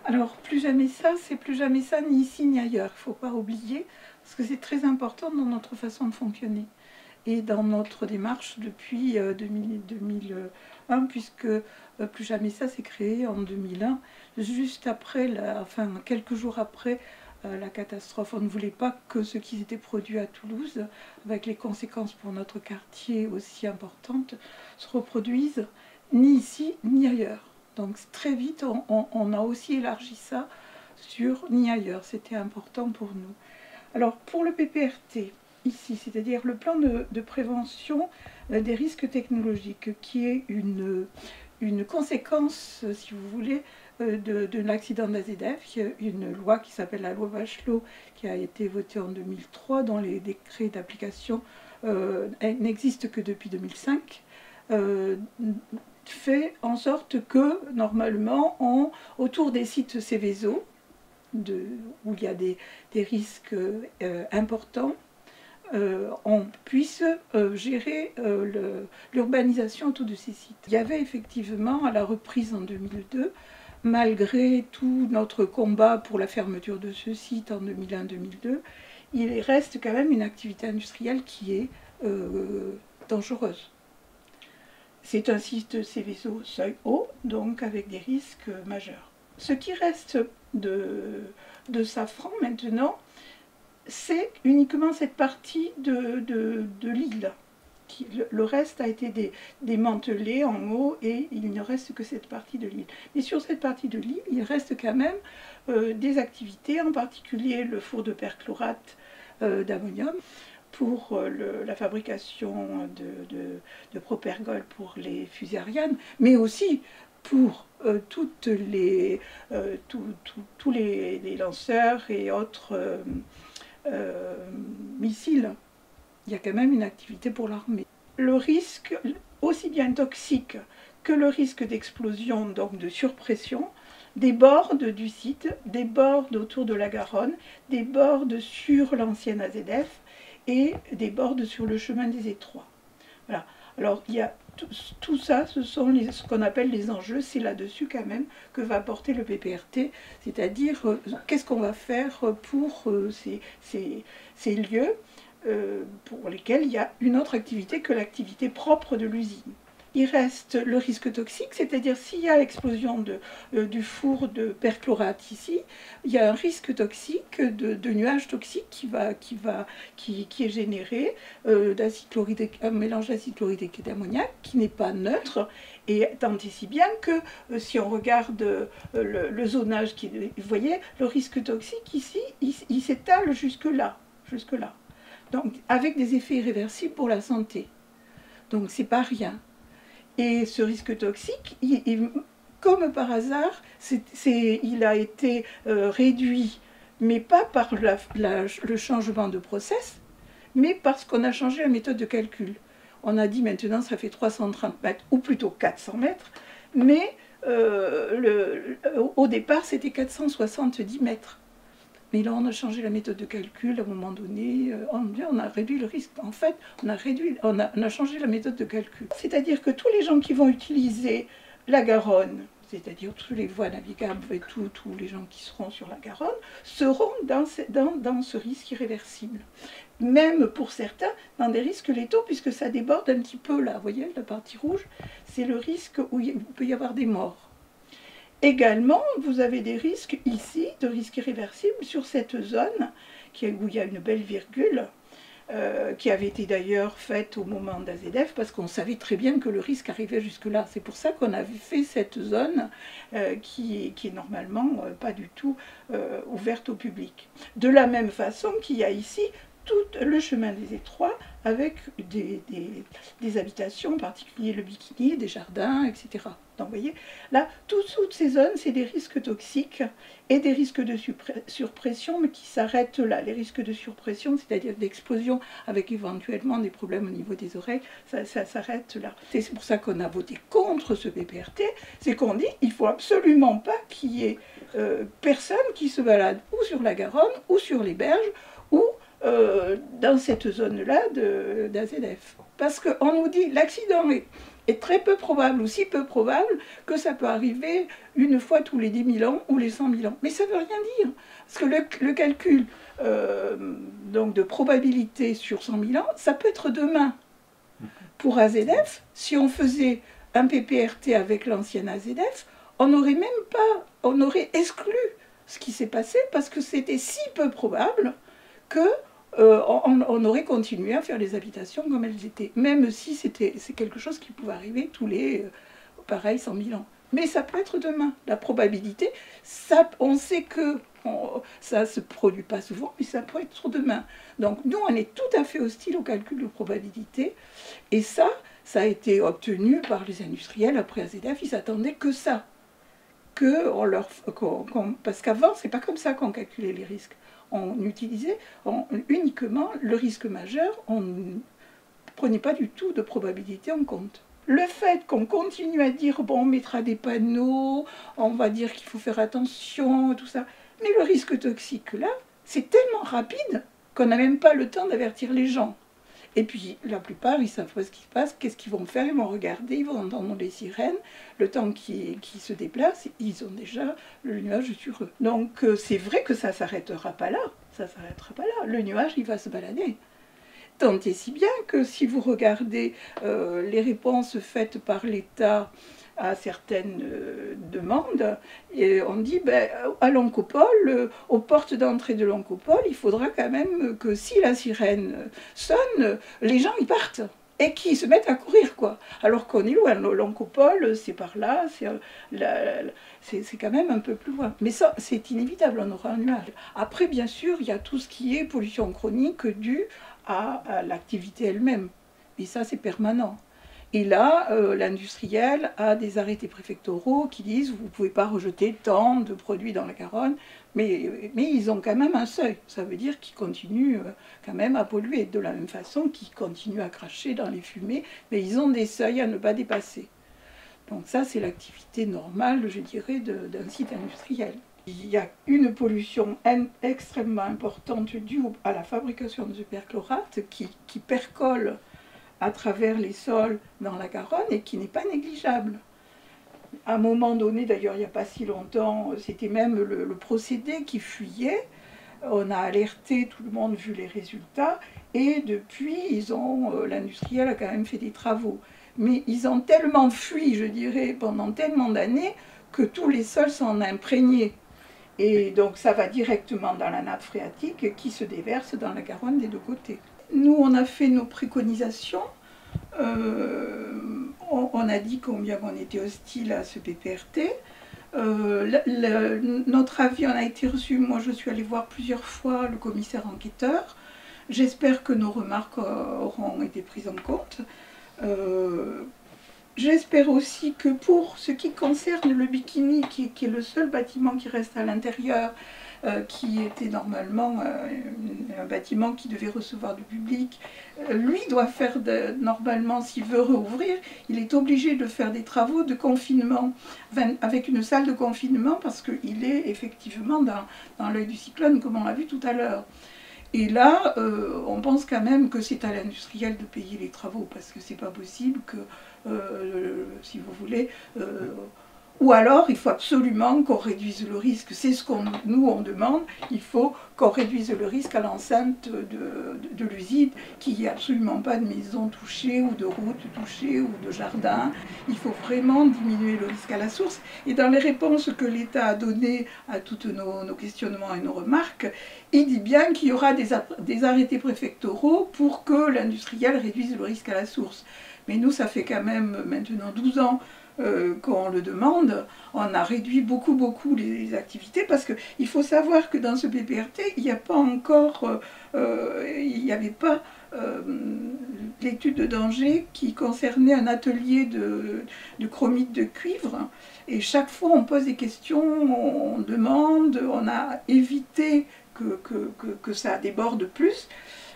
Alors, plus jamais ça, c'est plus jamais ça, ni ici ni ailleurs. Il ne faut pas oublier, parce que c'est très important dans notre façon de fonctionner et dans notre démarche depuis 2001, puisque plus jamais ça s'est créé en 2001, juste après, enfin quelques jours après la catastrophe. On ne voulait pas que ce qui s'était produit à Toulouse, avec les conséquences pour notre quartier aussi importantes, se reproduise ni ici ni ailleurs. Donc très vite, on a aussi élargi ça sur ni ailleurs. C'était important pour nous. Alors pour le PPRT, ici, c'est-à-dire le plan de prévention des risques technologiques, qui est une conséquence, si vous voulez, de l'accident de la ZF. Il y a une loi qui s'appelle la loi Bachelot, qui a été votée en 2003, dont les décrets d'application n'existent que depuis 2005. Fait en sorte que, normalement, autour des sites Céveso, où il y a des risques importants, on puisse gérer l'urbanisation autour de ces sites. Il y avait effectivement, à la reprise en 2002, malgré tout notre combat pour la fermeture de ce site en 2001-2002, il reste quand même une activité industrielle qui est dangereuse. C'est un site Céveso seuil haut, donc avec des risques majeurs. Ce qui reste de Safran maintenant, c'est uniquement cette partie de l'île. Le reste a été démantelé en haut et il ne reste que cette partie de l'île. Mais sur cette partie de l'île, il reste quand même des activités, en particulier le four de perchlorate d'ammonium pour la fabrication de propergol pour les fusées Ariane, mais aussi pour tous les lanceurs et autres missiles. Il y a quand même une activité pour l'armée. Le risque, aussi bien toxique que le risque d'explosion, donc de surpression, déborde du site, déborde autour de la Garonne, déborde sur l'ancienne AZF et déborde sur le chemin des Étroits. Voilà. Alors, il y a tout ça, ce sont ce qu'on appelle les enjeux, c'est là-dessus quand même que va apporter le PPRT, c'est-à-dire qu'est-ce qu'on va faire pour ces lieux pour lesquels il y a une autre activité que l'activité propre de l'usine. Il reste le risque toxique, c'est-à-dire s'il y a explosion du four de perchlorate ici, il y a un risque toxique de nuages toxiques qui est généré un mélange d'acide chlorhydrique et d'ammoniac qui n'est pas neutre, et tant et si bien que si on regarde le zonage, vous voyez, le risque toxique ici, il s'étale jusque-là. Donc avec des effets irréversibles pour la santé. Donc c'est pas rien. Et ce risque toxique, comme par hasard, il a été réduit, mais pas par le changement de process, mais parce qu'on a changé la méthode de calcul. On a dit maintenant ça fait 330 mètres, ou plutôt 400 mètres, mais au départ c'était 470 mètres. Mais là, on a changé la méthode de calcul à un moment donné, on a réduit le risque. En fait, on a changé la méthode de calcul. C'est-à-dire que tous les gens qui vont utiliser la Garonne, c'est-à-dire toutes les voies navigables et tous les gens qui seront sur la Garonne, seront dans ce risque irréversible. Même pour certains, dans des risques létaux, puisque ça déborde un petit peu là. Vous voyez, la partie rouge, c'est le risque où il peut y avoir des morts. Également, vous avez des risques ici, de risques irréversibles sur cette zone, où il y a une belle virgule, qui avait été d'ailleurs faite au moment d'AZF, parce qu'on savait très bien que le risque arrivait jusque-là. C'est pour ça qu'on avait fait cette zone qui est normalement pas du tout ouverte au public. De la même façon qu'il y a ici tout le chemin des Étroits, avec des habitations, en particulier le Bikini, des jardins, etc. Donc vous voyez, là, toutes ces zones, c'est des risques toxiques et des risques de surpression, mais qui s'arrêtent là. Les risques de surpression, c'est-à-dire d'explosion avec éventuellement des problèmes au niveau des oreilles, ça s'arrête là. C'est pour ça qu'on a voté contre ce PPRT, c'est qu'on dit qu'il ne faut absolument pas qu'il y ait personne qui se balade ou sur la Garonne, ou sur les berges, ou dans cette zone-là d'AZF. Parce qu'on nous dit l'accident est très peu probable, ou si peu probable, que ça peut arriver une fois tous les 10 000 ans ou les 100 000 ans. Mais ça ne veut rien dire, parce que le calcul donc de probabilité sur 100 000 ans, ça peut être demain. Pour AZF, si on faisait un PPRT avec l'ancienne AZF, on n'aurait même pas, on aurait exclu ce qui s'est passé parce que c'était si peu probable que on aurait continué à faire les habitations comme elles étaient, même si c'est quelque chose qui pouvait arriver tous les, pareil, 100 000 ans. Mais ça peut être demain. La probabilité, ça, on sait que ça ne se produit pas souvent, mais ça peut être demain. Donc nous, on est tout à fait hostile au calcul de probabilité. Et ça a été obtenu par les industriels après AZF. Ils s'attendaient que ça. Parce qu'avant, c'est pas comme ça qu'on calculait les risques. On utilisait uniquement le risque majeur. On ne prenait pas du tout de probabilité en compte. Le fait qu'on continue à dire, bon, on mettra des panneaux, on va dire qu'il faut faire attention, tout ça. Mais le risque toxique, là, c'est tellement rapide qu'on n'a même pas le temps d'avertir les gens. Et puis, la plupart, ils savent pas ce qui se passe, qu'est-ce qu'ils vont faire, ils vont regarder, ils vont entendre les sirènes. Le temps qu'ils se déplacent, ils ont déjà le nuage sur eux. Donc, c'est vrai que ça ne s'arrêtera pas là. Ça s'arrêtera pas là. Le nuage, il va se balader. Tant et si bien que si vous regardez les réponses faites par l'État à certaines demandes, et on dit à l'oncopole, aux portes d'entrée de l'oncopole, il faudra quand même que si la sirène sonne, les gens y partent et qu'ils se mettent à courir, quoi. Alors qu'on est loin, l'oncopole, c'est par là, c'est quand même un peu plus loin. Mais ça, c'est inévitable, on aura un nuage. Après, bien sûr, il y a tout ce qui est pollution chronique due à l'activité elle-même. Et ça, c'est permanent. Et là, l'industriel a des arrêtés préfectoraux qui disent vous ne pouvez pas rejeter tant de produits dans la Garonne, mais ils ont quand même un seuil. Ça veut dire qu'ils continuent quand même à polluer, de la même façon qu'ils continuent à cracher dans les fumées, mais ils ont des seuils à ne pas dépasser. Donc ça, c'est l'activité normale, je dirais, d'un site industriel. Il y a une pollution extrêmement importante due à la fabrication de ce perchlorate qui percole à travers les sols dans la Garonne et qui n'est pas négligeable. À un moment donné, d'ailleurs il n'y a pas si longtemps, c'était même le procédé qui fuyait. On a alerté tout le monde vu les résultats et depuis, l'industriel a quand même fait des travaux. Mais ils ont tellement fui, je dirais, pendant tellement d'années que tous les sols sont imprégnés. Et donc ça va directement dans la nappe phréatique qui se déverse dans la Garonne des deux côtés. Nous, on a fait nos préconisations. On a dit combien on était hostile à ce PPRT. Notre avis en a été reçu. Moi, je suis allée voir plusieurs fois le commissaire enquêteur. J'espère que nos remarques auront été prises en compte. J'espère aussi que pour ce qui concerne le Bikini, qui est le seul bâtiment qui reste à l'intérieur, qui était normalement un bâtiment qui devait recevoir du public, lui doit faire, normalement, s'il veut rouvrir, il est obligé de faire des travaux de confinement, avec une salle de confinement, parce qu'il est effectivement dans l'œil du cyclone, comme on l'a vu tout à l'heure. Et là, on pense quand même que c'est à l'industriel de payer les travaux, parce que c'est pas possible que, si vous voulez, ou alors il faut absolument qu'on réduise le risque. C'est ce qu'on nous on demande, il faut qu'on réduise le risque à l'enceinte de l'usine, qu'il n'y ait absolument pas de maison touchée ou de route touchée ou de jardin. Il faut vraiment diminuer le risque à la source. Et dans les réponses que l'État a données à tous nos questionnements et nos remarques, il dit bien qu'il y aura des arrêtés préfectoraux pour que l'industriel réduise le risque à la source. Mais nous, ça fait quand même maintenant 12 ans qu'on le demande. On a réduit beaucoup les activités parce qu'il faut savoir que dans ce PPRT, il n'y a pas encore, il n'y avait pas l'étude de danger qui concernait un atelier de chromite de cuivre. Et chaque fois, on pose des questions, on demande, on a évité que ça déborde plus.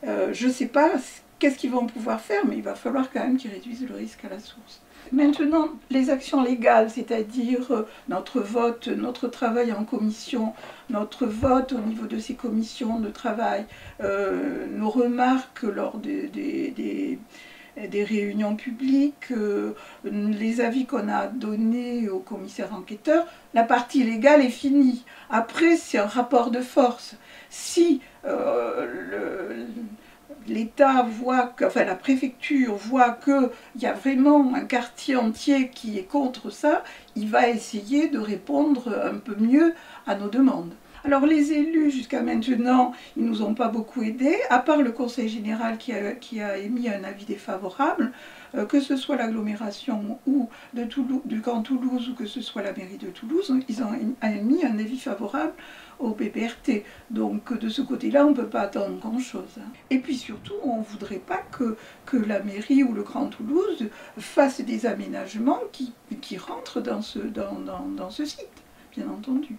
Je ne sais pas qu'est-ce qu'ils vont pouvoir faire, mais il va falloir quand même qu'ils réduisent le risque à la source. Maintenant, les actions légales, c'est-à-dire notre vote, notre travail en commission, notre vote au niveau de ces commissions de travail, nos remarques lors des des réunions publiques, les avis qu'on a donnés au commissaire enquêteur, la partie légale est finie. Après, c'est un rapport de force. Si l'État voit, enfin la préfecture voit qu'il y a vraiment un quartier entier qui est contre ça, il va essayer de répondre un peu mieux à nos demandes. Alors les élus, jusqu'à maintenant, ils ne nous ont pas beaucoup aidés, à part le Conseil général qui a émis un avis défavorable, que ce soit l'agglomération ou du Grand Toulouse ou que ce soit la mairie de Toulouse, ils ont émis un avis favorable au PPRT. Donc de ce côté-là, on ne peut pas attendre grand-chose. Et puis surtout, on ne voudrait pas que la mairie ou le Grand Toulouse fassent des aménagements qui rentrent dans ce site, bien entendu.